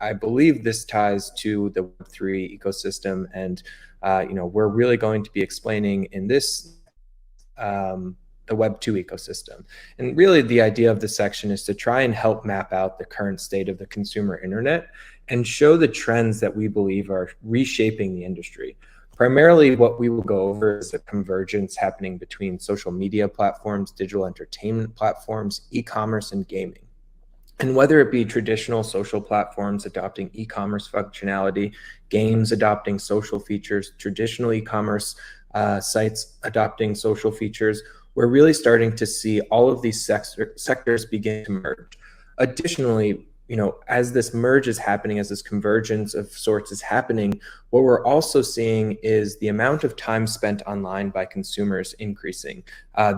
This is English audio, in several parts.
I believe this ties to the Web3 ecosystem, and we're really going to be explaining in this the Web2 ecosystem. And really, the idea of this section is to try and help map out the current state of the consumer internet and show the trends that we believe are reshaping the industry. Primarily, what we will go over is the convergence happening between social media platforms, digital entertainment platforms, e-commerce, and gaming. And whether it be traditional social platforms adopting e-commerce functionality, games adopting social features, traditional e-commerce sites adopting social features, we're really starting to see all of these sectors begin to merge. Additionally, as this merge is happening, as this convergence of sorts is happening, what we're also seeing is the amount of time spent online by consumers increasing.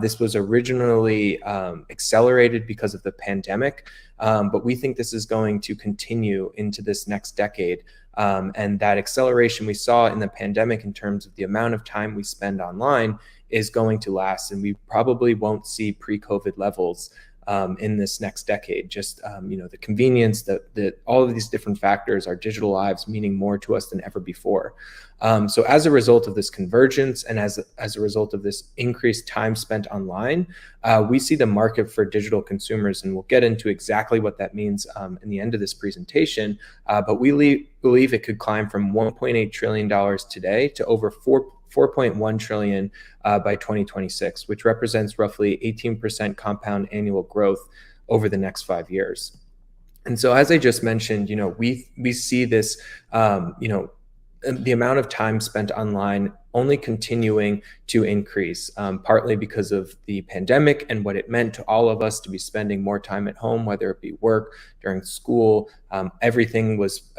This was originally accelerated because of the pandemic, but we think this is going to continue into this next decade. And that acceleration we saw in the pandemic in terms of the amount of time we spend online is going to last, and we probably won't see pre-COVID levels in this next decade. Just the convenience, that all of these different factors, our digital lives meaning more to us than ever before. So as a result of this convergence and as a result of this increased time spent online, we see the market for digital consumers, and we'll get into exactly what that means in the end of this presentation. But we believe it could climb from $1.8 trillion today to over 4.1 trillion by 2026, which represents roughly 18% compound annual growth over the next 5 years. And so, as I just mentioned, we see this, the amount of time spent online only continuing to increase, partly because of the pandemic and what it meant to all of us to be spending more time at home, whether it be work, during school. Everything was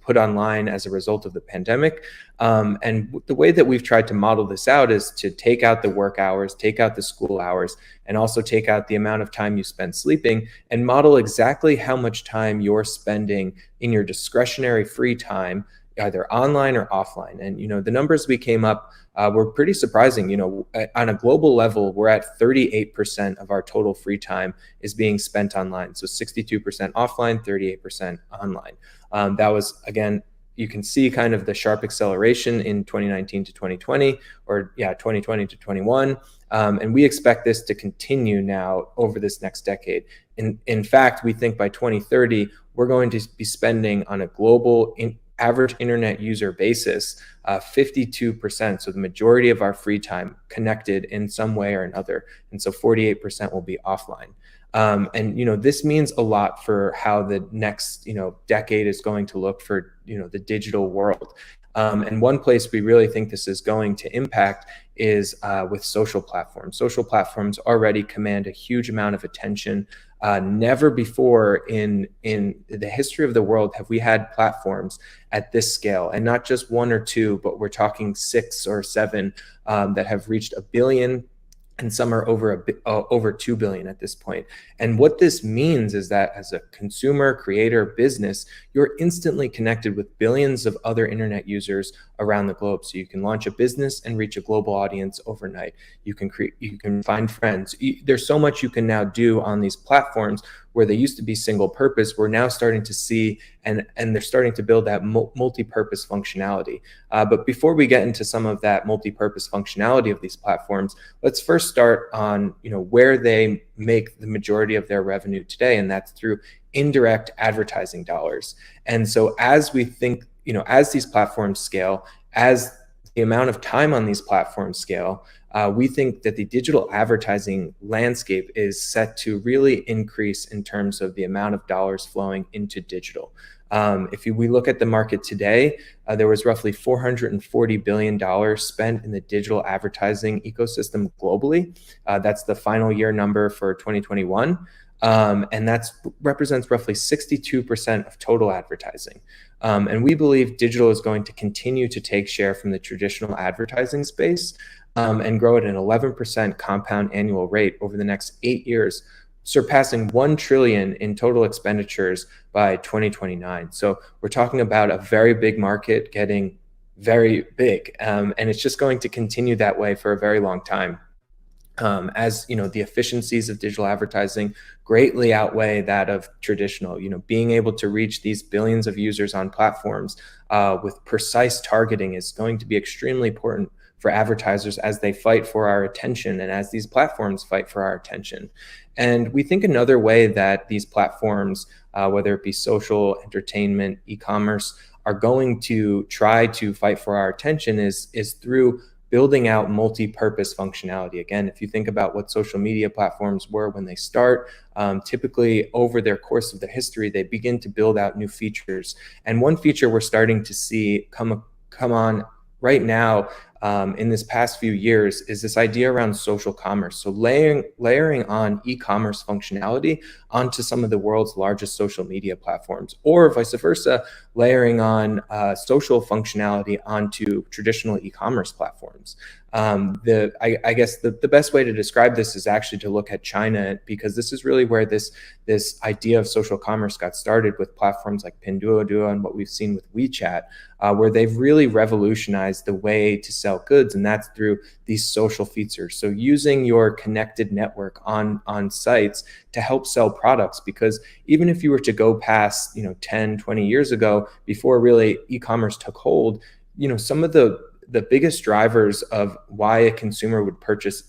put online as a result of the pandemic. And the way that we've tried to model this out is to take out the work hours, take out the school hours, and also take out the amount of time you spend sleeping, and model exactly how much time you're spending in your discretionary free time, either online or offline. And the numbers we came up were pretty surprising. On a global level, we're at 38% of our total free time is being spent online. So 62% offline, 38% online. That was, again, you can see kind of the sharp acceleration in 2019 to 2020, or 2020 to 21. And we expect this to continue now over this next decade. In fact, we think by 2030, we're going to be spending on a global average internet user basis, 52%, so the majority of our free time connected in some way or another. And so 48% will be offline. And this means a lot for how the next decade is going to look for the digital world. And one place we really think this is going to impact is with social platforms. Social platforms already command a huge amount of attention. Never before in the history of the world have we had platforms at this scale, and not just one or two, but we're talking 6 or 7 that have reached 1 billion, and some are over 2 billion at this point. And what this means is that as a consumer, creator, business, you're instantly connected with billions of other internet users around the globe. So you can launch a business and reach a global audience overnight. You can find friends. There's so much you can now do on these platforms where they used to be single purpose. We're now starting to see, and they're starting to build that multi-purpose functionality. But before we get into some of that multi-purpose functionality of these platforms, let's first start on where they make the majority of their revenue today, and that's through indirect advertising dollars. And so as we think, as these platforms scale, as the amount of time on these platforms scale, we think that the digital advertising landscape is set to really increase in terms of the amount of dollars flowing into digital. If we look at the market today, there was roughly $440 billion spent in the digital advertising ecosystem globally. That's the final year number for 2021. And that represents roughly 62% of total advertising. And we believe digital is going to continue to take share from the traditional advertising space and grow at an 11% compound annual rate over the next 8 years, surpassing 1 trillion in total expenditures by 2029. So we're talking about a very big market getting very big, and it's just going to continue that way for a very long time. as you know, the efficiencies of digital advertising greatly outweigh that of traditional. You know, being able to reach these billions of users on platforms with precise targeting is going to be extremely important for advertisers as they fight for our attention and as these platforms fight for our attention. And we think another way that these platforms, whether it be social, entertainment, e-commerce, are going to try to fight for our attention is through building out multi-purpose functionality. Again, if you think about what social media platforms were when they start, typically over their course of their history, they begin to build out new features. And one feature we're starting to see come on right now in this past few years is this idea around social commerce. So layering on e-commerce functionality onto some of the world's largest social media platforms, or vice versa, layering on social functionality onto traditional e-commerce platforms. I guess the best way to describe this is actually to look at China, because this is really where this idea of social commerce got started with platforms like Pinduoduo and what we've seen with WeChat, where they've really revolutionized the way to sell goods, and that's through these social features. So using your connected network on sites to help sell products, because even if you were to go past 10, 20 years ago, before really e-commerce took hold, some of the biggest drivers of why a consumer would purchase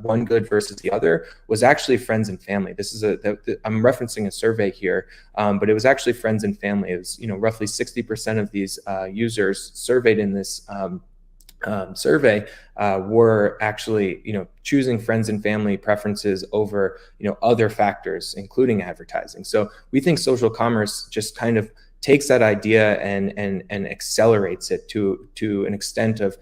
one good versus the other was actually friends and family. This is I'm referencing a survey here, but it was actually friends and family. It was roughly 60% of these users surveyed in this survey were actually choosing friends and family preferences over other factors, including advertising. So we think social commerce just kind of takes that idea and accelerates it to an extent of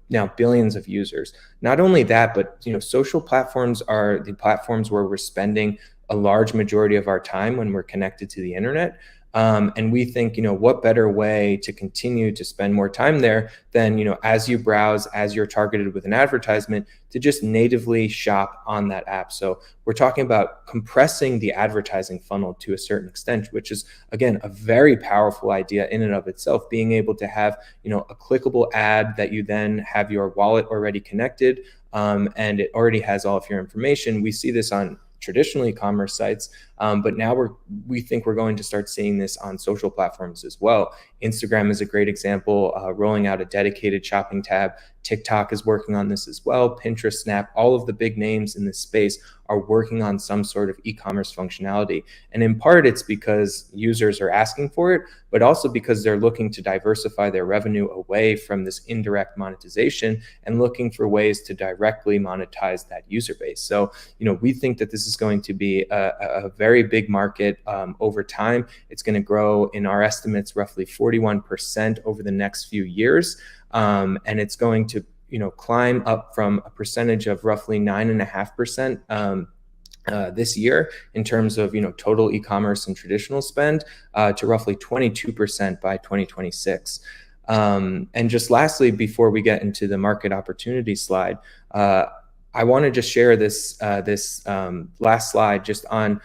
now billions of users. Not only that, but social platforms are the platforms where we're spending a large majority of our time when we're connected to the internet. And we think, what better way to continue to spend more time there than, as you browse, as you're targeted with an advertisement, to just natively shop on that app. So we're talking about compressing the advertising funnel to a certain extent, which is, again, a very powerful idea in and of itself, being able to have, a clickable ad that you then have your wallet already connected, and it already has all of your information. We see this on traditional e-commerce sites, but now we think we're going to start seeing this on social platforms as well. Instagram is a great example, rolling out a dedicated shopping tab. TikTok is working on this as well. Pinterest, Snap, all of the big names in this space are working on some sort of e-commerce functionality. And in part, it's because users are asking for it, but also because they're looking to diversify their revenue away from this indirect monetization and looking for ways to directly monetize that user base. So, we think that this is going to be a very big market over time. It's going to grow, in our estimates, roughly 41% over the next few years. And it's going to climb up from a percentage of roughly 9.5% this year in terms of total e-commerce and traditional spend to roughly 22% by 2026. And just lastly, before we get into the market opportunity slide, I want to just share this last slide just on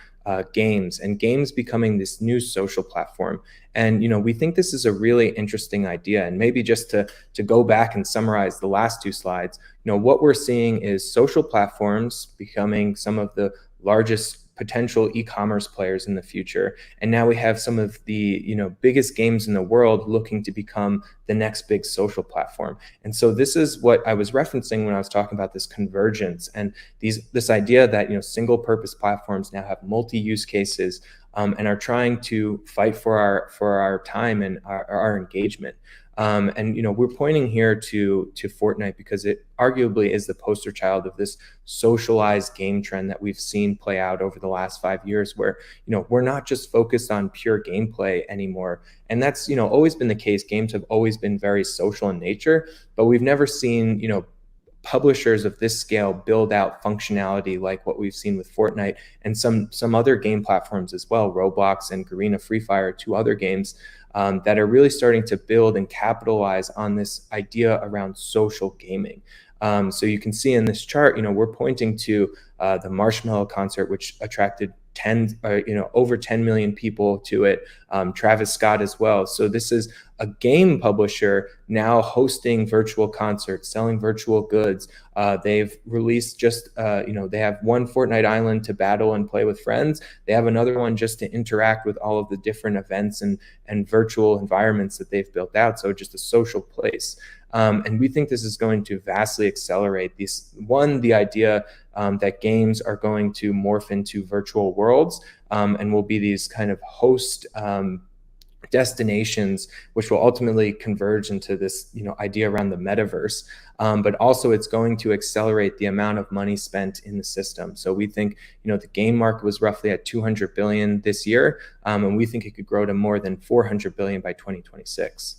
games, and games becoming this new social platform. And we think this is a really interesting idea. And maybe just to go back and summarize the last two slides, what we're seeing is social platforms becoming some of the largest potential e-commerce players in the future. And now we have some of the biggest games in the world looking to become the next big social platform. And so this is what I was referencing when I was talking about this convergence and this idea that single purpose platforms now have multi-use cases and are trying to fight for our time and our engagement. And we're pointing here to Fortnite because it arguably is the poster child of this socialized game trend that we've seen play out over the last 5 years, where we're not just focused on pure gameplay anymore. And that's always been the case. Games have always been very social in nature, but we've never seen publishers of this scale build out functionality like what we've seen with Fortnite and some other game platforms as well. Roblox and Garena Free Fire, two other games that are really starting to build and capitalize on this idea around social gaming. So you can see in this chart, we're pointing to the Marshmallow concert, which attracted over 10 million people to it. Travis Scott as well. So this is a game publisher now hosting virtual concerts, selling virtual goods. They've released they have one Fortnite Island to battle and play with friends. They have another one just to interact with all of the different events and virtual environments that they've built out. So just a social place. And we think this is going to vastly accelerate the idea that games are going to morph into virtual worlds and will be these kind of host destinations, which will ultimately converge into this idea around the metaverse. But also it's going to accelerate the amount of money spent in the system. So we think the game market was roughly at 200 billion this year, and we think it could grow to more than 400 billion by 2026.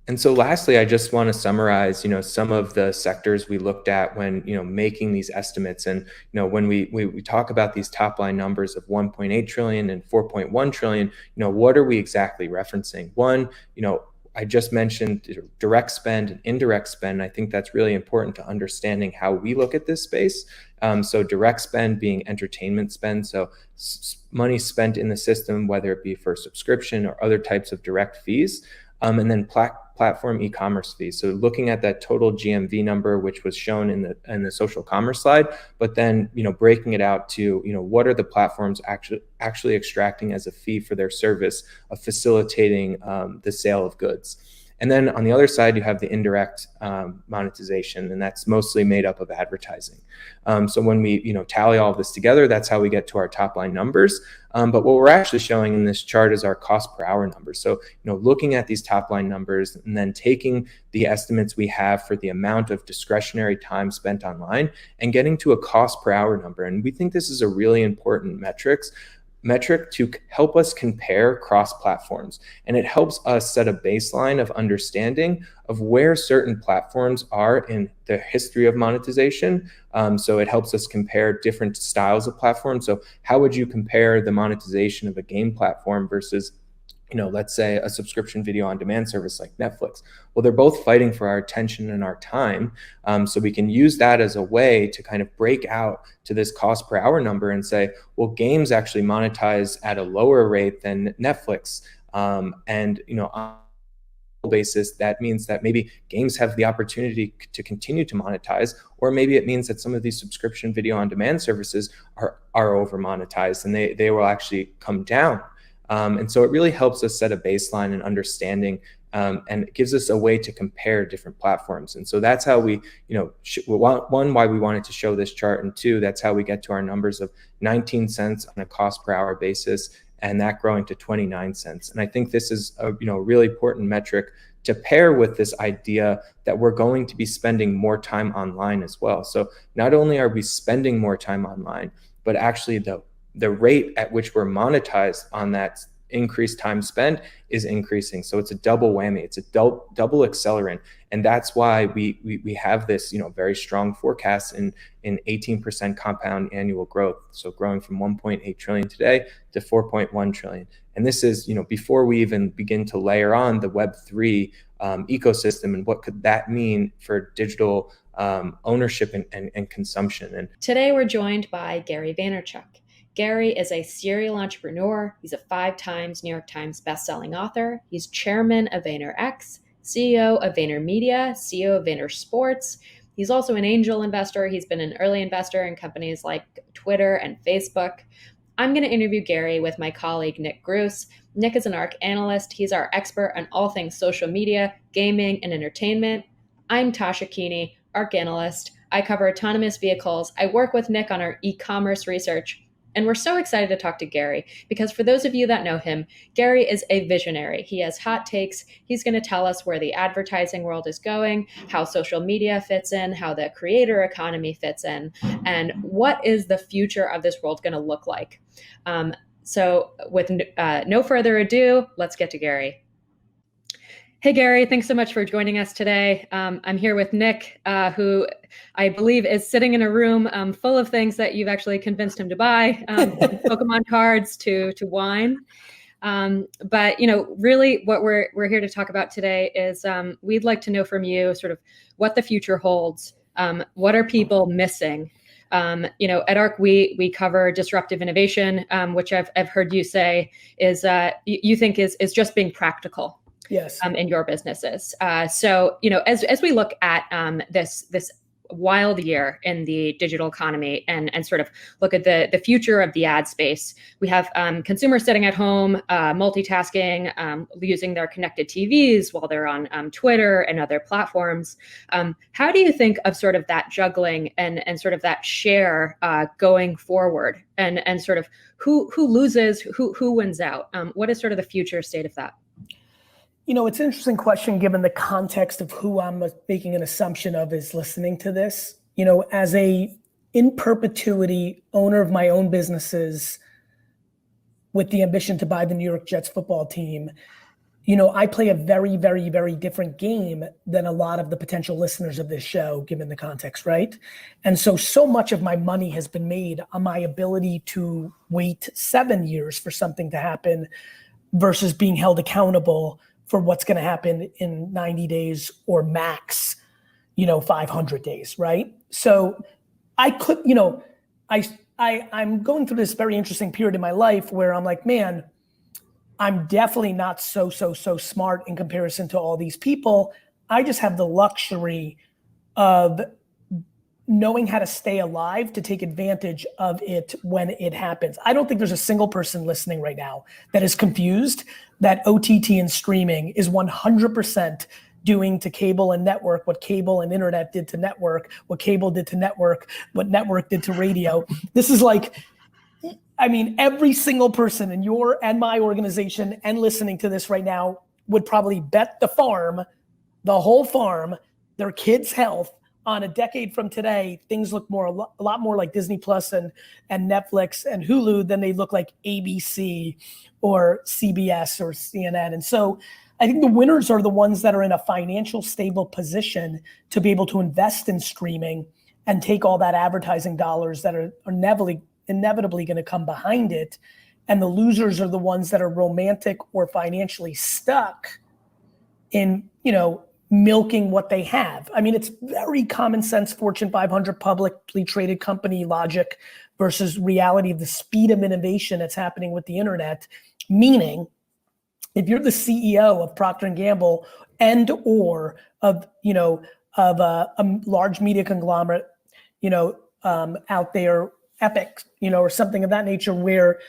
And so lastly, I just want to summarize, some of the sectors we looked at when, making these estimates. And, when we talk about these top line numbers of 1.8 trillion and 4.1 trillion, what are we exactly referencing? One, I just mentioned direct spend and indirect spend. I think that's really important to understanding how we look at this space. So direct spend being entertainment spend. So money spent in the system, whether it be for subscription or other types of direct fees. And then platform e-commerce fees. So looking at that total GMV number, which was shown in the social commerce slide, but then breaking it out to what are the platforms actually extracting as a fee for their service of facilitating the sale of goods. And then on the other side, you have the indirect monetization, and that's mostly made up of advertising. So when we tally all of this together, that's how we get to our top line numbers. But what we're actually showing in this chart is our cost per hour numbers. So looking at these top line numbers and then taking the estimates we have for the amount of discretionary time spent online and getting to a cost per hour number. And we think this is a really important metric to help us compare cross platforms. And it helps us set a baseline of understanding of where certain platforms are in the history of monetization. So it helps us compare different styles of platforms. So how would you compare the monetization of a game platform versus let's say a subscription video on demand service like Netflix? Well, they're both fighting for our attention and our time. So we can use that as a way to kind of break out to this cost per hour number and say, well, games actually monetize at a lower rate than Netflix. And on a basis, that means that maybe games have the opportunity to continue to monetize, or maybe it means that some of these subscription video on demand services are over monetized and they will actually come down. And so it really helps us set a baseline and understanding, and it gives us a way to compare different platforms. And so that's how we, one, why we wanted to show this chart, and two, that's how we get to our numbers of 19 cents on a cost per hour basis, and that growing to 29 cents. And I think this is a really important metric to pair with this idea that we're going to be spending more time online as well. So not only are we spending more time online, but actually the rate at which we're monetized on that increased time spent is increasing. So it's a double whammy. It's a double accelerant. And that's why we have this, very strong forecast in 18% compound annual growth. So growing from 1.8 trillion today to 4.1 trillion. And this is, before we even begin to layer on the Web3 ecosystem and what could that mean for digital ownership and consumption. And today we're joined by Gary Vaynerchuk. Gary is a serial entrepreneur. He's a 5 times New York Times bestselling author. He's chairman of VaynerX, CEO of VaynerMedia, CEO of VaynerSports. He's also an angel investor. He's been an early investor in companies like Twitter and Facebook. I'm going to interview Gary with my colleague, Nick Grous. Nick is an ARK analyst. He's our expert on all things social media, gaming, and entertainment. I'm Tasha Keeney, ARK analyst. I cover autonomous vehicles. I work with Nick on our e-commerce research. And we're so excited to talk to Gary because for those of you that know him, Gary is a visionary. He has hot takes. He's going to tell us where the advertising world is going, how social media fits in, how the creator economy fits in, and what is the future of this world going to look like. So with no further ado, let's get to Gary. Hey, Gary, thanks so much for joining us today. I'm here with Nick, who I believe is sitting in a room full of things that you've actually convinced him to buy, Pokemon cards to wine. But, really what we're here to talk about today is we'd like to know from you sort of what the future holds. What are people missing? At ARK, we cover disruptive innovation, which I've heard you say is you think is just being practical. Yes. In your businesses. So, as we look at this wild year in the digital economy and sort of look at the future of the ad space, we have consumers sitting at home, multitasking, using their connected TVs while they're on Twitter and other platforms. How do you think of sort of that juggling and sort of that share going forward, and sort of who loses, who wins out? What is sort of the future state of that? It's an interesting question given the context of who I'm making an assumption of is listening to this. As a in perpetuity owner of my own businesses with the ambition to buy the New York Jets football team, I play a very, very, very different game than a lot of the potential listeners of this show, given the context, right? And so much of my money has been made on my ability to wait 7 years for something to happen versus being held accountable for what's going to happen in 90 days or max, 500 days, right? So I could, I'm going through this very interesting period in my life where I'm like, man, I'm definitely not so smart in comparison to all these people. I just have the luxury of knowing how to stay alive to take advantage of it when it happens. I don't think there's a single person listening right now that is confused that OTT and streaming is 100% doing to cable and network what cable and internet did to network, what cable did to network, what network did to radio. This is like, every single person in your and my organization and listening to this right now would probably bet the whole farm, their kids' health on a decade from today. Things look a lot more like Disney Plus and Netflix and Hulu than they look like ABC or CBS or CNN. And so I think the winners are the ones that are in a financial stable position to be able to invest in streaming and take all that advertising dollars that are inevitably going to come behind it. And the losers are the ones that are romantic or financially stuck in, milking what they have. It's very common sense Fortune 500 publicly traded company logic versus reality of the speed of innovation that's happening with the internet. Meaning, if you're the CEO of Procter & Gamble and or of a large media conglomerate, out there, Epic, or something of that nature, where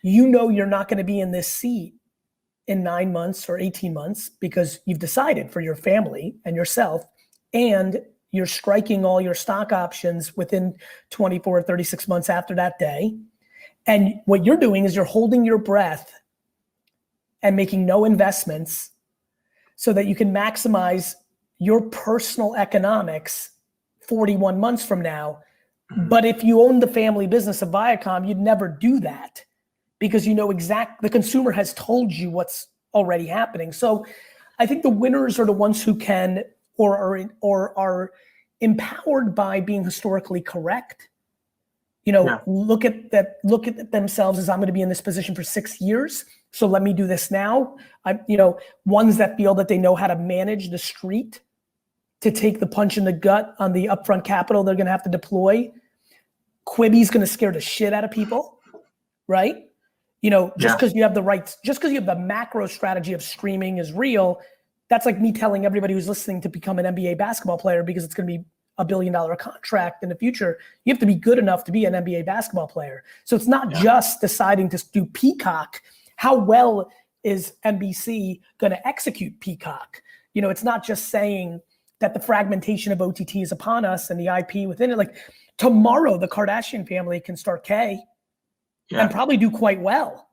you're not going to be in this seat in 9 months or 18 months because you've decided for your family and yourself, and you're striking all your stock options within 24 or 36 months after that day. And what you're doing is you're holding your breath and making no investments so that you can maximize your personal economics 41 months from now. But if you own the family business of Viacom, you'd never do that because the consumer has told you what's already happening. So I think the winners are the ones who can or are empowered by being historically correct. Look at themselves as, I'm going to be in this position for 6 years, so let me do this now. Ones that feel that they know how to manage the street to take the punch in the gut on the upfront capital they're going to have to deploy. Quibi's going to scare the shit out of people, right? Just because you have the macro strategy of streaming is real. That's like me telling everybody who's listening to become an NBA basketball player because it's going to be $1 billion contract in the future. You have to be good enough to be an NBA basketball player. So it's not just deciding to do Peacock. How well is NBC going to execute Peacock? It's not just saying that the fragmentation of OTT is upon us and the IP within it. Like tomorrow, the Kardashian family can start K and probably do quite well,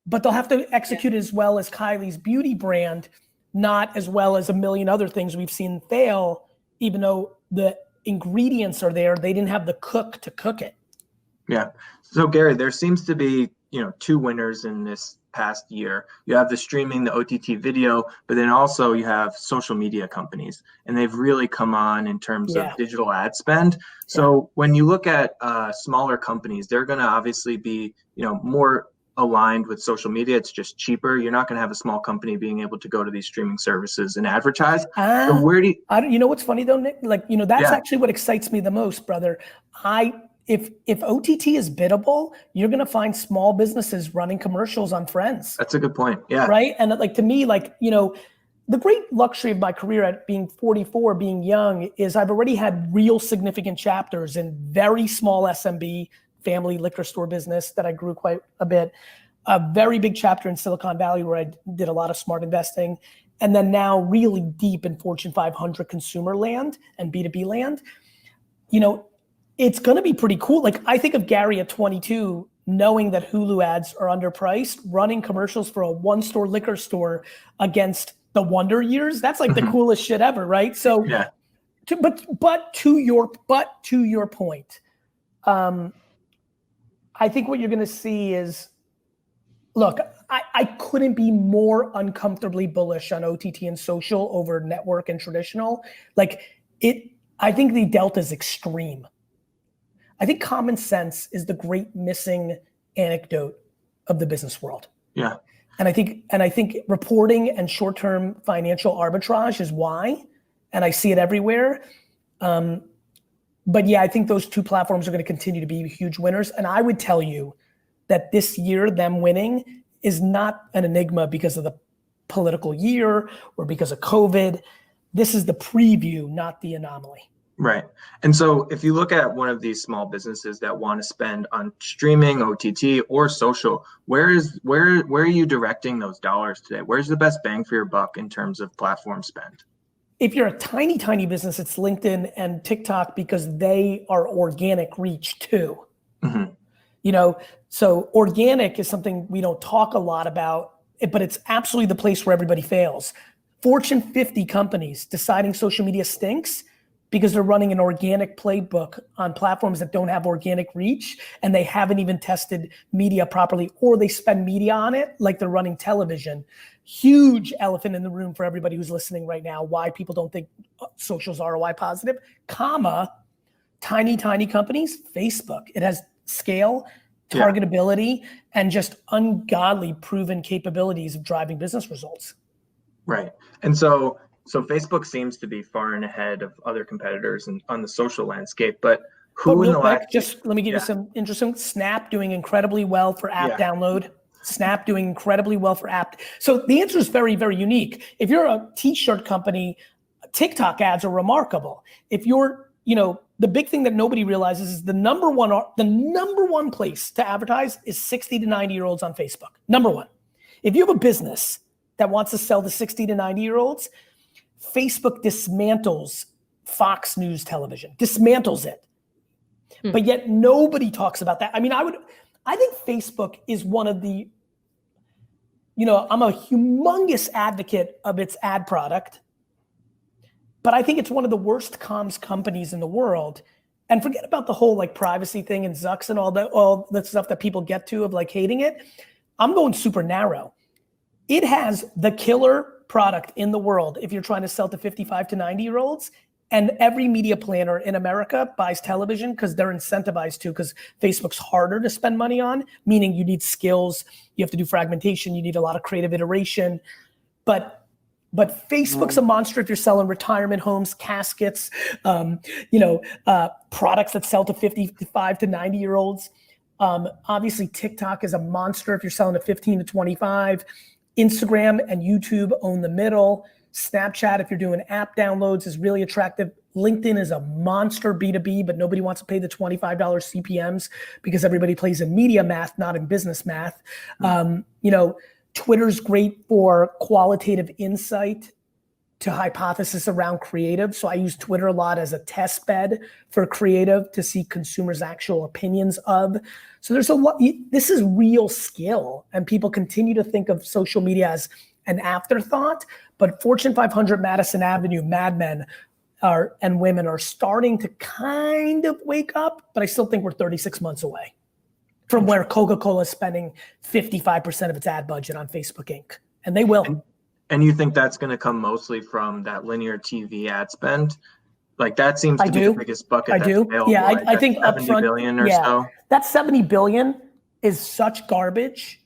but they'll have to execute as well as Kylie's beauty brand, not as well as a million other things we've seen fail, even though the ingredients are there. They didn't have the cook to cook it. Yeah. So Gary, there seems to be, two winners in this past year. You have the streaming, the OTT video, but then also you have social media companies, and they've really come on in terms of digital ad spend. So when you look at smaller companies, they're going to obviously be, more aligned with social media. It's just cheaper. You're not going to have a small company being able to go to these streaming services and advertise. So where do you? You know what's funny though, Nick? Like, that's actually what excites me the most, brother. If OTT is biddable, you're gonna find small businesses running commercials on Friends. That's a good point. Yeah. Right. And like to me, like, the great luxury of my career at being 44, being young, is I've already had real significant chapters in very small SMB family liquor store business that I grew quite a bit. A very big chapter in Silicon Valley where I did a lot of smart investing. And then now really deep in Fortune 500 consumer land and B2B land. It's gonna be pretty cool. Like I think of Gary at 22, knowing that Hulu ads are underpriced, running commercials for a one-store liquor store against the Wonder Years. That's like the coolest shit ever, right? So, yeah. But to your point, I think what you're gonna see is, look, I couldn't be more uncomfortably bullish on OTT and social over network and traditional. I think the delta is extreme. I think common sense is the great missing anecdote of the business world. Yeah. And I think reporting and short-term financial arbitrage is why, and I see it everywhere. But yeah, I think those two platforms are going to continue to be huge winners. And I would tell you that this year, them winning is not an enigma because of the political year or because of COVID. This is the preview, not the anomaly. Right. And so if you look at one of these small businesses that want to spend on streaming, OTT, or social, where are you directing those dollars today? Where's the best bang for your buck in terms of platform spend? If you're a tiny business, it's LinkedIn and TikTok because they are organic reach too. So organic is something we don't talk a lot about, but it's absolutely the place where everybody fails. Fortune 50 companies deciding social media stinks because they're running an organic playbook on platforms that don't have organic reach and they haven't even tested media properly, or they spend media on it like they're running television. Huge elephant in the room for everybody who's listening right now, why people don't think social's ROI positive, tiny companies, Facebook. It has scale, targetability, and just ungodly proven capabilities of driving business results. Right. And so Facebook seems to be far and ahead of other competitors on the social landscape, but just let me give you some interesting. Snap doing incredibly well for app download. Snap doing incredibly well for app. So the answer is very, very unique. If you're a t-shirt company, TikTok ads are remarkable. If you're, the big thing that nobody realizes is the number one place to advertise is 60 to 90-year-olds on Facebook. Number one. If you have a business that wants to sell to 60 to 90-year-olds, Facebook dismantles Fox News television, dismantles it. But yet nobody talks about that. I mean, I think Facebook is one of the, I'm a humongous advocate of its ad product, but I think it's one of the worst comms companies in the world. And forget about the whole privacy thing and Zucks and all that stuff that people get to of hating it. I'm going super narrow. It has the killer product in the world if you're trying to sell to 55 to 90-year-olds, and every media planner in America buys television because they're incentivized to, because Facebook's harder to spend money on, meaning you need skills, you have to do fragmentation, you need a lot of creative iteration. But Facebook's a monster if you're selling retirement homes, caskets, products that sell to 55 to 90-year-olds. Obviously TikTok is a monster if you're selling to 15 to 25. Instagram and YouTube own the middle. Snapchat, if you're doing app downloads, is really attractive. LinkedIn is a monster B2B, but nobody wants to pay the $25 CPMs because everybody plays in media math, not in business math. Twitter's great for qualitative insight to hypothesis around creative. So I use Twitter a lot as a test bed for creative to see consumers' actual opinions of. So there's a lot, this is real skill, and people continue to think of social media as an afterthought, but Fortune 500 Madison Avenue madmen and women are starting to kind of wake up, but I still think we're 36 months away from where Coca-Cola is spending 55% of its ad budget on Facebook Inc. And they will. And you think that's going to come mostly from that linear TV ad spend? That seems to be the biggest bucket. I do. Yeah, I think 70 billion or so. That 70 billion is such garbage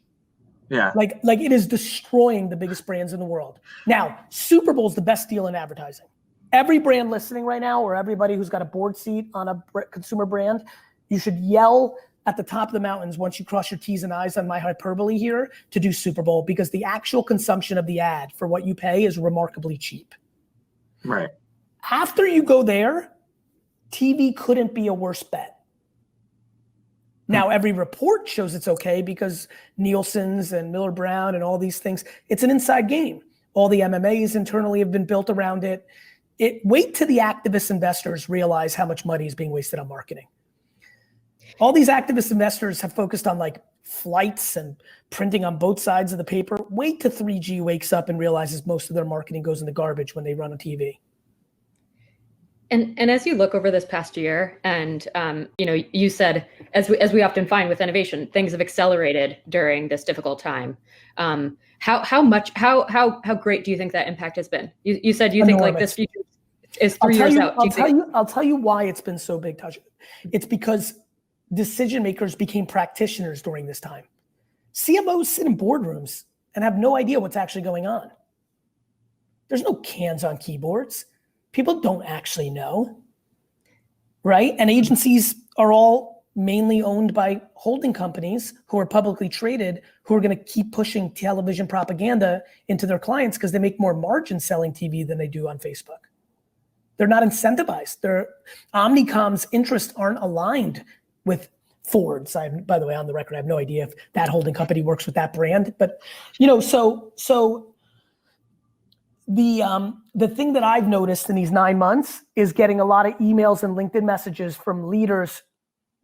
Yeah. Like it is destroying the biggest brands in the world. Now, Super Bowl is the best deal in advertising. Every brand listening right now, or everybody who's got a board seat on a consumer brand, you should yell at the top of the mountains once you cross your T's and I's on my hyperbole here to do Super Bowl, because the actual consumption of the ad for what you pay is remarkably cheap. Right. After you go there, TV couldn't be a worse bet. Now, every report shows it's okay because Nielsen's and Miller Brown and all these things, it's an inside game. All the MMAs internally have been built around it. Wait till the activist investors realize how much money is being wasted on marketing. All these activist investors have focused on like flights and printing on both sides of the paper. Wait till 3G wakes up and realizes most of their marketing goes in the garbage when they run on TV. And as you look over this past year, and you said, as we often find with innovation, things have accelerated during this difficult time. How great do you think that impact has been? You said you think like this future is 3 years out. I'll tell you why it's been so big, Tasha. It's because decision makers became practitioners during this time. CMOs sit in boardrooms and have no idea what's actually going on. There's no cans on keyboards. People don't actually know, right? And agencies are all mainly owned by holding companies who are publicly traded, who are going to keep pushing television propaganda into their clients because they make more margin selling TV than they do on Facebook. They're not incentivized. Omnicom's interests aren't aligned with Ford's. By the way, on the record, I have no idea if that holding company works with that brand, but so the thing that I've noticed in these 9 months is getting a lot of emails and LinkedIn messages from leaders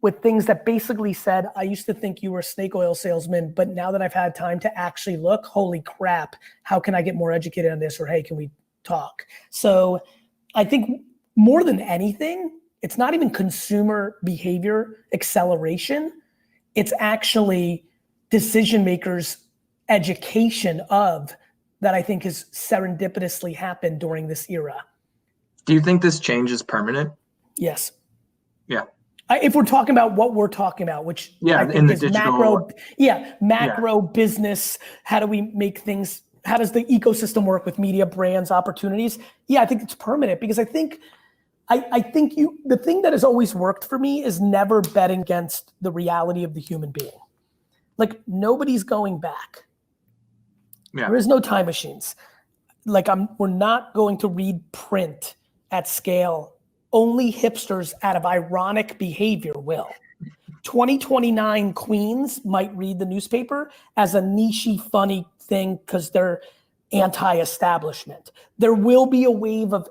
with things that basically said, I used to think you were a snake oil salesman, but now that I've had time to actually look, holy crap, how can I get more educated on this? Or hey, can we talk? So I think more than anything, it's not even consumer behavior acceleration. It's actually decision makers' education of that I think has serendipitously happened during this era. Do you think this change is permanent? Yes. Yeah. If we're talking about what we're talking about, which I think in the is digital, macro business, how do we make things, how does the ecosystem work with media, brands, opportunities? Yeah, I think it's permanent because I think the thing that has always worked for me is never betting against the reality of the human being. Like nobody's going back. Yeah. There is no time machines. Like we're not going to read print at scale. Only hipsters out of ironic behavior will. 2029 queens might read the newspaper as a niche-y, funny thing because they're anti-establishment. There will be a wave of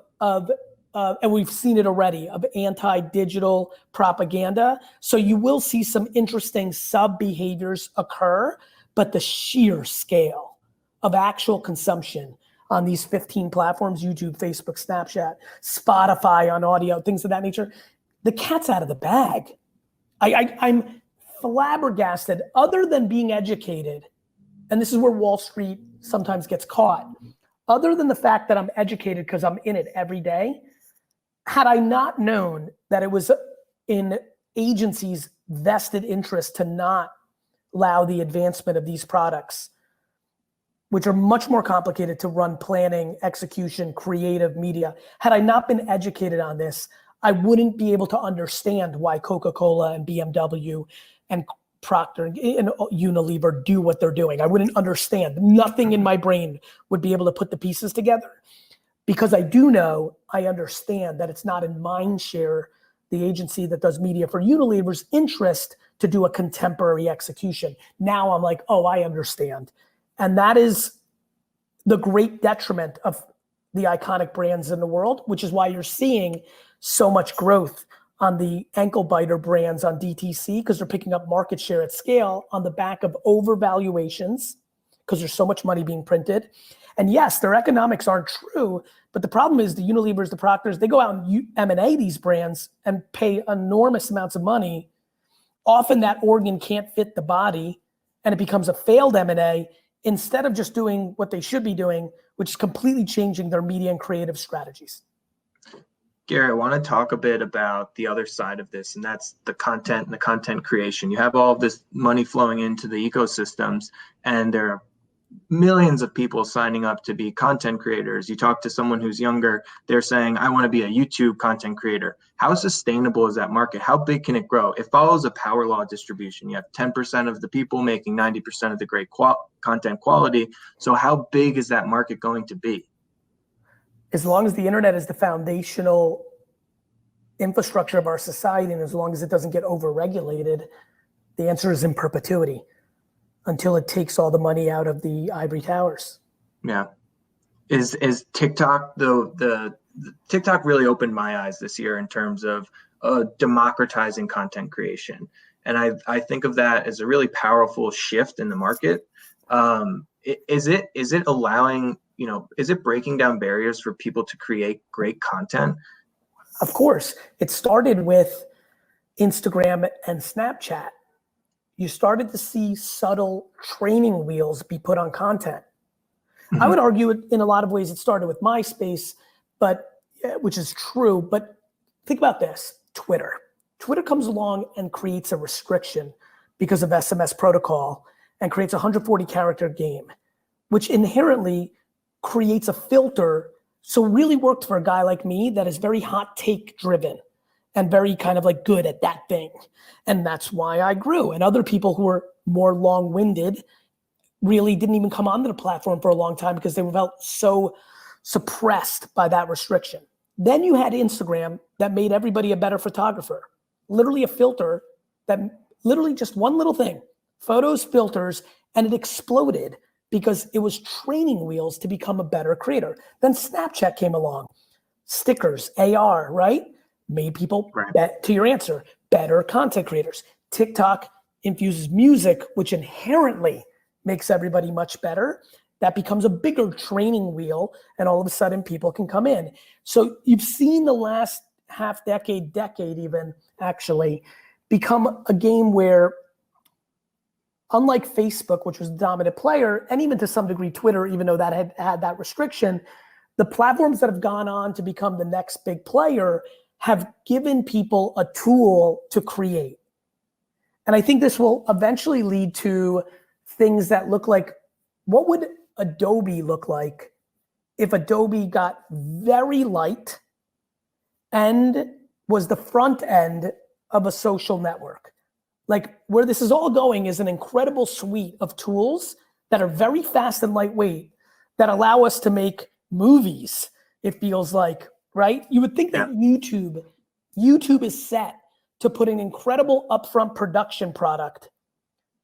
and we've seen it already, of anti-digital propaganda. So you will see some interesting sub-behaviors occur, but the sheer scale of actual consumption on these 15 platforms, YouTube, Facebook, Snapchat, Spotify on audio, things of that nature, the cat's out of the bag. I'm flabbergasted, other than being educated, and this is where Wall Street sometimes gets caught, other than the fact that I'm educated because I'm in it every day, had I not known that it was in agencies' vested interest to not allow the advancement of these products, which are much more complicated to run planning, execution, creative media. Had I not been educated on this, I wouldn't be able to understand why Coca-Cola and BMW and Procter and Unilever do what they're doing. I wouldn't understand. Nothing in my brain would be able to put the pieces together. Because I do know, I understand that it's not in Mindshare, the agency that does media for Unilever's interest to do a contemporary execution. Now I'm like, oh, I understand. And that is the great detriment of the iconic brands in the world, which is why you're seeing so much growth on the ankle biter brands on DTC, because they're picking up market share at scale on the back of overvaluations, because there's so much money being printed. And yes, their economics aren't true, but the problem is the Unilevers, the Proctors, they go out and M&A these brands and pay enormous amounts of money. Often that organ can't fit the body and it becomes a failed M&A instead of just doing what they should be doing, which is completely changing their media and creative strategies. Gary, I want to talk a bit about the other side of this, and that's the content and the content creation. You have all of this money flowing into the ecosystems, and there are millions of people signing up to be content creators. You talk to someone who's younger, they're saying, I want to be a YouTube content creator. How sustainable is that market? How big can it grow? It follows a power law distribution. You have 10% of the people making 90% of the great content quality. So how big is that market going to be? As long as the internet is the foundational infrastructure of our society, and as long as it doesn't get over-regulated, the answer is in perpetuity until it takes all the money out of the ivory towers. Yeah. Is TikTok, the TikTok really opened my eyes this year in terms of democratizing content creation. And I think of that as a really powerful shift in the market. Is it allowing, is it breaking down barriers for people to create great content? Of course. It started with Instagram and Snapchat. You started to see subtle training wheels be put on content. I would argue in a lot of ways it started with MySpace, which is true, but think about this, Twitter. Twitter comes along and creates a restriction because of SMS protocol and creates a 140 character game, which inherently creates a filter. So it really worked for a guy like me that is very hot take driven and very kind of like good at that thing. And that's why I grew. And other people who were more long-winded really didn't even come onto the platform for a long time because they felt so suppressed by that restriction. Then you had Instagram that made everybody a better photographer. Literally a filter that literally just one little thing, photos, filters, and it exploded because it was training wheels to become a better creator. Then Snapchat came along, stickers, AR, right? Made people, to your answer, better content creators. TikTok infuses music, which inherently makes everybody much better. That becomes a bigger training wheel, and all of a sudden people can come in. So you've seen the last half decade even actually, become a game where, unlike Facebook, which was the dominant player, and even to some degree Twitter, even though that had that restriction, the platforms that have gone on to become the next big player have given people a tool to create. And I think this will eventually lead to things that look like, what would Adobe look like if Adobe got very light and was the front end of a social network? Like where this is all going is an incredible suite of tools that are very fast and lightweight that allow us to make movies, it feels like, right? You would think that YouTube is set to put an incredible upfront production product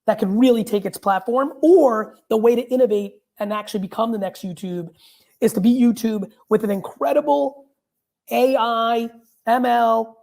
that can really take its platform, or the way to innovate and actually become the next YouTube is to be YouTube with an incredible AI, ML,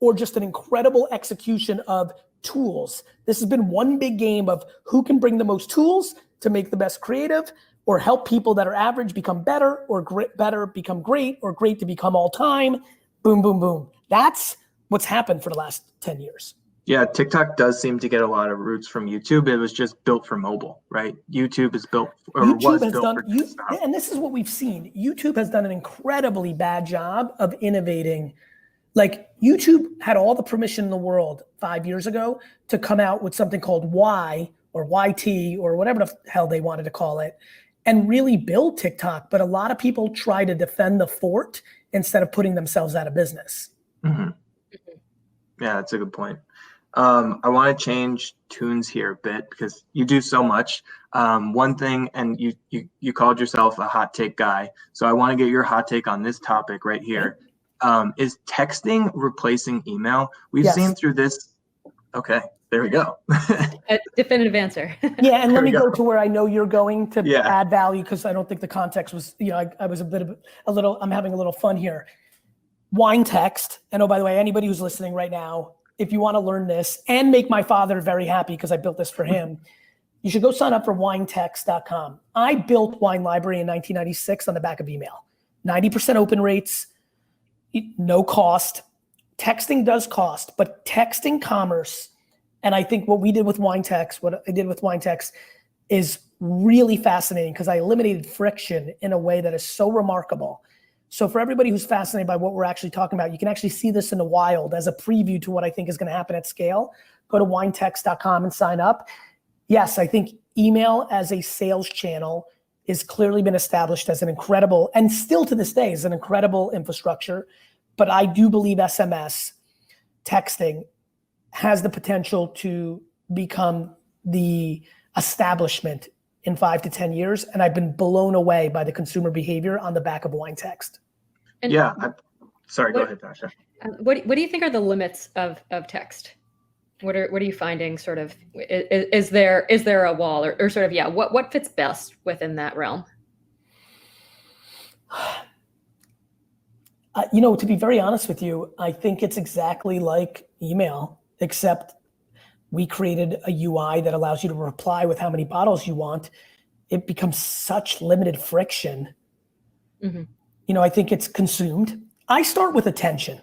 or just an incredible execution of tools. This has been one big game of who can bring the most tools to make the best creative, or help people that are average become better, or better become great, or great to become all time. Boom, boom, boom. That's what's happened for the last 10 years. Yeah, TikTok does seem to get a lot of roots from YouTube. It was just built for mobile, right? YouTube is built, or was built for desktop. And this is what we've seen. YouTube has done an incredibly bad job of innovating. Like YouTube had all the permission in the world 5 years ago to come out with something called Y or YT or whatever the hell they wanted to call it, and really build TikTok. But a lot of people try to defend the fort instead of putting themselves out of business. Mm-hmm. Yeah, that's a good point. I want to change tunes here a bit because you do so much. One thing, and you called yourself a hot take guy, so I want to get your hot take on this topic right here. Is texting replacing email? We've seen through this. Okay, there we go. A definitive answer. Yeah, and let me go to where I know you're going to add value, because I don't think the context was, I was I'm having a little fun here. Wine text, and oh, by the way, anybody who's listening right now, if you want to learn this and make my father very happy because I built this for him, you should go sign up for winetext.com. I built Wine Library in 1996 on the back of email. 90% open rates, no cost. Texting does cost, but texting commerce, and I think what I did with WineText is really fascinating because I eliminated friction in a way that is so remarkable. So for everybody who's fascinated by what we're actually talking about, you can actually see this in the wild as a preview to what I think is going to happen at scale. Go to winetext.com and sign up. Yes, I think email as a sales channel is clearly been established as an incredible, and still to this day is an incredible infrastructure. But I do believe SMS, texting, has the potential to become the establishment in 5 to 10 years. And I've been blown away by the consumer behavior on the back of wine text. And Sorry, go ahead, Tasha. What do you think are the limits of text? What are you finding sort of, is there a wall or sort of, what fits best within that realm? To be very honest with you, I think it's exactly like email, except we created a UI that allows you to reply with how many bottles you want. It becomes such limited friction. Mm-hmm. I think it's consumed. I start with attention.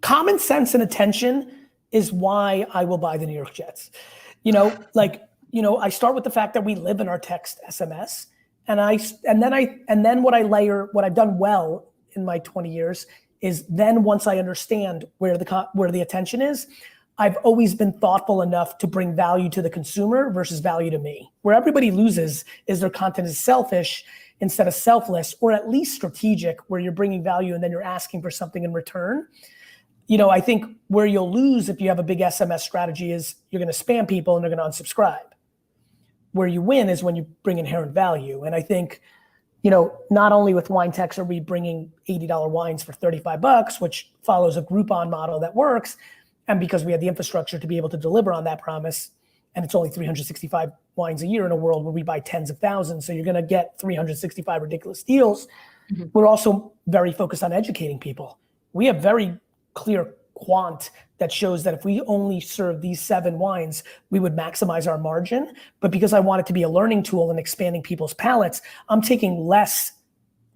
Common sense and attention is why I will buy the New York Jets. I start with the fact that we live in our text SMS, and then what I've done well in my 20 years is then once I understand where the attention is, I've always been thoughtful enough to bring value to the consumer versus value to me. Where everybody loses is their content is selfish instead of selfless, or at least strategic, where you're bringing value and then you're asking for something in return. I think where you'll lose if you have a big SMS strategy is you're going to spam people and they're going to unsubscribe. Where you win is when you bring inherent value. And I think, not only with WineText are we bringing $80 wines for $35, which follows a Groupon model that works, and because we have the infrastructure to be able to deliver on that promise, and it's only 365 wines a year in a world where we buy tens of thousands, so you're going to get 365 ridiculous deals. Mm-hmm. We're also very focused on educating people. We have very clear quant that shows that if we only serve these 7 wines, we would maximize our margin. But because I want it to be a learning tool and expanding people's palates, I'm taking less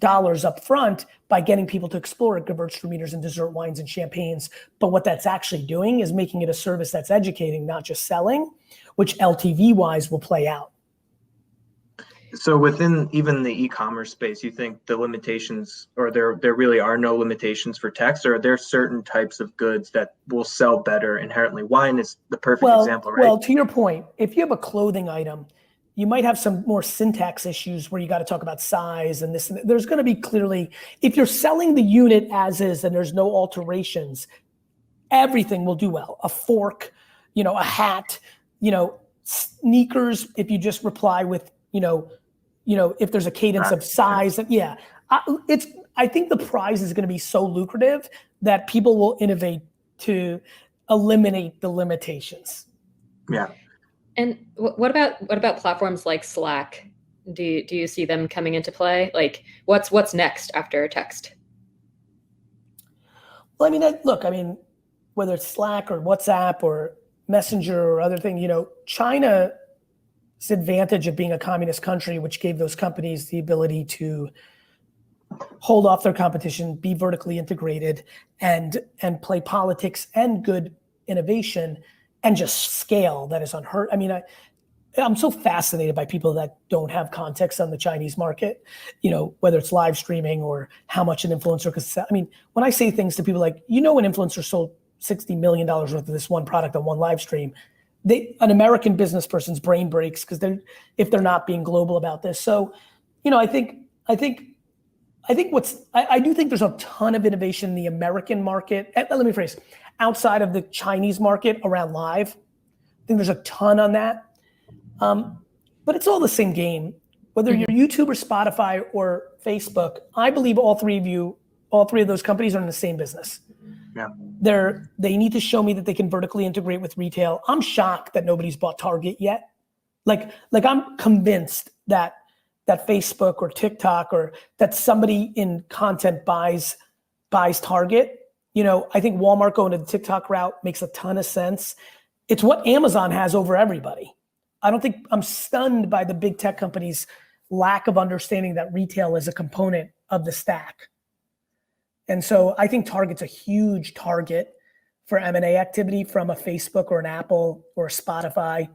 dollars up front by getting people to explore Gewürztraminer and dessert wines and champagnes. But what that's actually doing is making it a service that's educating, not just selling, which LTV wise will play out. So within even the e-commerce space, you think the limitations, or there really are no limitations for text, or are there certain types of goods that will sell better inherently? Wine is the perfect example, right? Well, to your point, if you have a clothing item, you might have some more syntax issues where you got to talk about size and this. And there's going to be clearly, if you're selling the unit as is and there's no alterations, everything will do well. A fork, a hat, sneakers. If you just reply with, if there's a cadence of size, I think the prize is going to be so lucrative that people will innovate to eliminate the limitations. Yeah. And what about platforms like Slack? Do you see them coming into play? Like, what's next after text? Well, whether it's Slack or WhatsApp or Messenger or other thing, China's advantage of being a communist country, which gave those companies the ability to hold off their competition, be vertically integrated, and play politics and good innovation, and just scale that is unheard. I'm so fascinated by people that don't have context on the Chinese market, whether it's live streaming or how much an influencer could sell. When I say things to people like, an influencer sold $60 million worth of this one product on one live stream, an American business person's brain breaks because if they're not being global about this. So, I do think there's a ton of innovation in the American market. Let me rephrase. Outside of the Chinese market around live, I think there's a ton on that. But it's all the same game. Whether you're YouTube or Spotify or Facebook, I believe all three of those companies are in the same business. Yeah. They need to show me that they can vertically integrate with retail. I'm shocked that nobody's bought Target yet. Like I'm convinced that Facebook or TikTok or that somebody in content buys Target. I think Walmart going to the TikTok route makes a ton of sense. It's what Amazon has over everybody. I'm stunned by the big tech companies' lack of understanding that retail is a component of the stack. And so I think Target's a huge target for M&A activity from a Facebook or an Apple or a Spotify,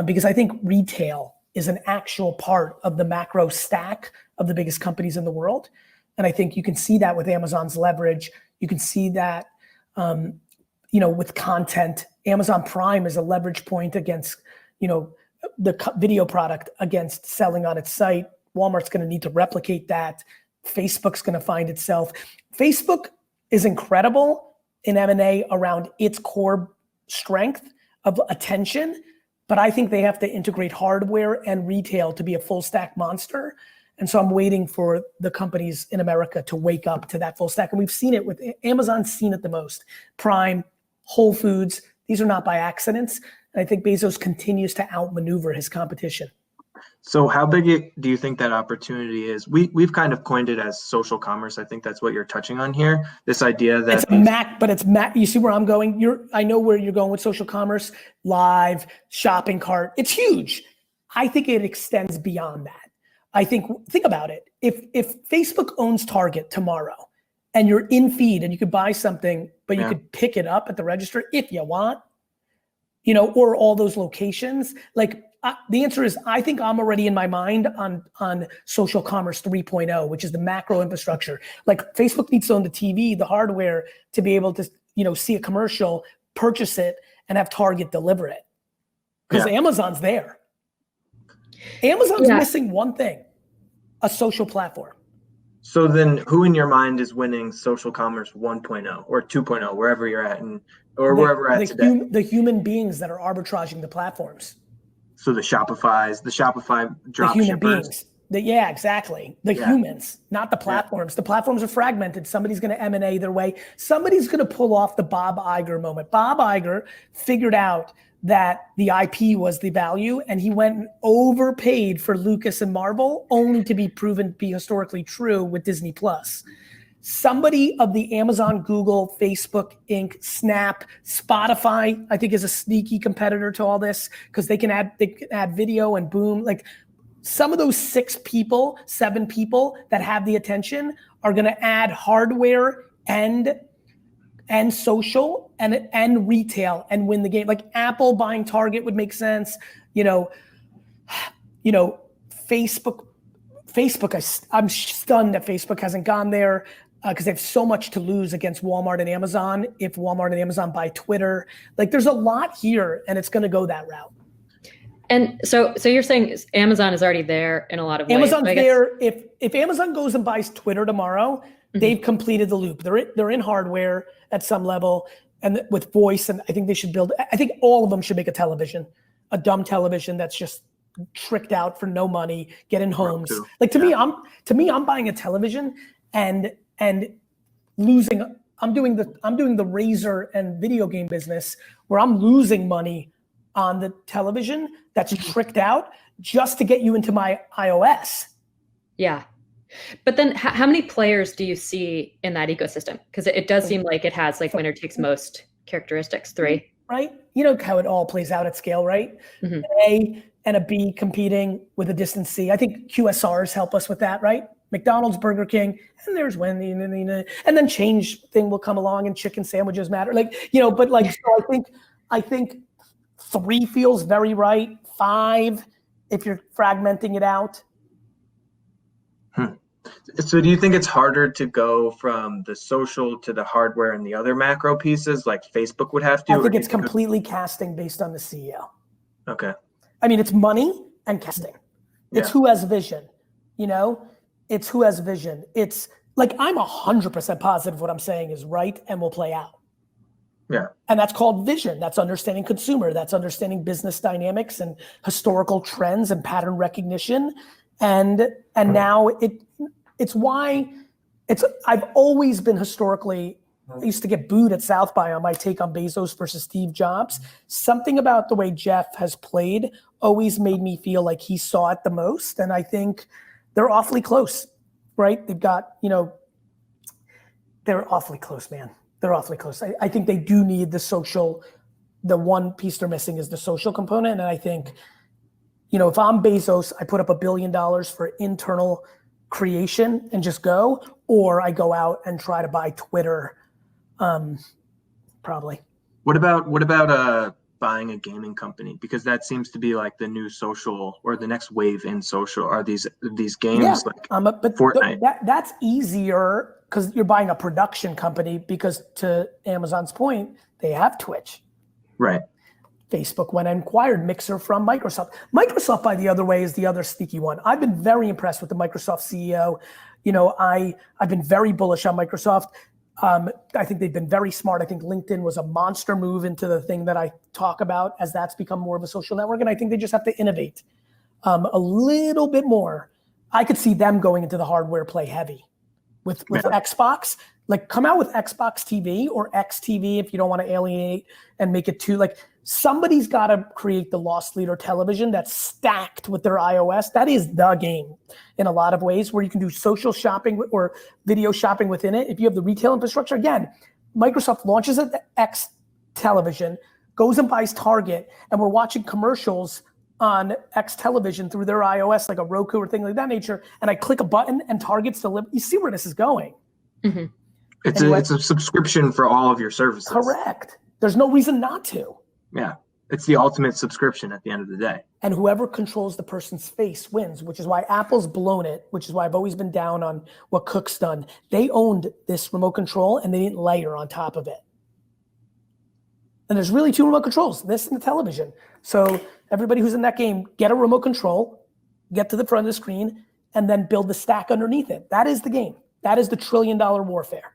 because I think retail is an actual part of the macro stack of the biggest companies in the world. And I think you can see that with Amazon's leverage. You can see that, with content. Amazon Prime is a leverage point against, the video product against selling on its site. Walmart's going to need to replicate that. Facebook's going to find itself. Facebook is incredible in M&A around its core strength of attention, but I think they have to integrate hardware and retail to be a full stack monster. And so I'm waiting for the companies in America to wake up to that full stack. And we've seen it with Amazon's seen it the most. Prime, Whole Foods, these are not by accidents. And I think Bezos continues to outmaneuver his competition. So how big do you think that opportunity is? We've kind of coined it as social commerce. I think that's what you're touching on here. This idea that you see where I'm going? I know where you're going with social commerce, live, shopping cart. It's huge. I think it extends beyond that. Think about it. If Facebook owns Target tomorrow and you're in feed and you could buy something, but you could pick it up at the register if you want, or all those locations, the answer is, I think I'm already in my mind on social commerce 3.0, which is the macro infrastructure. Facebook needs to own the TV, the hardware to be able to, see a commercial, purchase it, and have Target deliver it. Because Amazon's there. Amazon's missing one thing, a social platform. So then who in your mind is winning social commerce 1.0 or 2.0, wherever you're at, wherever we're at today? The human beings that are arbitraging the platforms. So the Shopify drop the human shippers. Beings. Exactly. The humans, not the platforms. The platforms are fragmented. Somebody's going to M&A their way. Somebody's going to pull off the Bob Iger moment. Bob Iger figured out that the IP was the value, and he went and overpaid for Lucas and Marvel, only to be proven to be historically true with Disney Plus. Somebody of the Amazon, Google, Facebook, Inc., Snap, Spotify, I think is a sneaky competitor to all this because they can add video and boom. Some of those 7 people that have the attention are going to add hardware and social and retail and win the game. Apple buying Target would make sense. Facebook. I'm stunned that Facebook hasn't gone there. Because they have so much to lose against Walmart and Amazon if Walmart and Amazon buy Twitter. There's a lot here, and it's going to go that route. And so you're saying Amazon is already there in a lot of ways. Amazon's there. If Amazon goes and buys Twitter tomorrow, they've completed the loop. They're in hardware at some level, and with voice, and I think they should build. I think all of them should make a dumb television that's just tricked out for no money, get in homes. To me, I'm buying a television and losing. I'm doing the razor and video game business where I'm losing money on the television that's tricked out just to get you into my iOS. Yeah. But then how many players do you see in that ecosystem? Because it does seem like it has winner takes most characteristics, 3. Right? You know how it all plays out at scale, right? Mm-hmm. An A and a B competing with a distant C. I think QSRs help us with that, right? McDonald's, Burger King, and there's Wendy, and then change thing will come along and chicken sandwiches matter. So I think 3 feels very right. 5, if you're fragmenting it out. So do you think it's harder to go from the social to the hardware and the other macro pieces like Facebook would have to? I think it's completely casting based on the CEO. Okay. I mean, it's money and casting. It's who has vision, It's who has vision. It's I'm 100% positive what I'm saying is right and will play out. Yeah. And that's called vision. That's understanding consumer. That's understanding business dynamics and historical trends and pattern recognition. And now it's why I've always been historically, I used to get booed at South by on my take on Bezos versus Steve Jobs. Something about the way Jeff has played always made me feel like he saw it the most. And I think they're awfully close, right? They've got, they're awfully close, man. They're awfully close. I think they do need the social. The one piece they're missing is the social component. And I think, if I'm Bezos, I put up $1 billion for internal creation and just go, or I go out and try to buy Twitter, probably. What about buying a gaming company? Because that seems to be like the new social, or the next wave in social, are these games like Fortnite. That's easier because you're buying a production company, because to Amazon's point, they have Twitch. Right. Facebook went and acquired Mixer from Microsoft. Microsoft, by the other way, is the other sneaky one. I've been very impressed with the Microsoft CEO. You know, I've been very bullish on Microsoft. I think they've been very smart. I think LinkedIn was a monster move into the thing that I talk about, as that's become more of a social network. And I think they just have to innovate a little bit more. I could see them going into the hardware play heavy with Xbox. Like, come out with Xbox TV or XTV if you don't want to alienate and make it too, like, somebody's got to create the loss leader television that's stacked with their iOS. That is the game in a lot of ways, where you can do social shopping or video shopping within it. If you have the retail infrastructure, again, Microsoft launches an X television, goes and buys Target, and we're watching commercials on X television through their iOS, like a Roku or thing like that nature, and I click a button and Target's delivered. You see where this is going. Mm-hmm. It's a subscription for all of your services. Correct. There's no reason not to. Yeah. It's the ultimate subscription at the end of the day. And whoever controls the person's face wins, which is why Apple's blown it, which is why I've always been down on what Cook's done. They owned this remote control and they didn't layer on top of it. And there's really two remote controls, this and the television. So everybody who's in that game, get a remote control, get to the front of the screen, and then build the stack underneath it. That is the game. That is the $1 trillion warfare.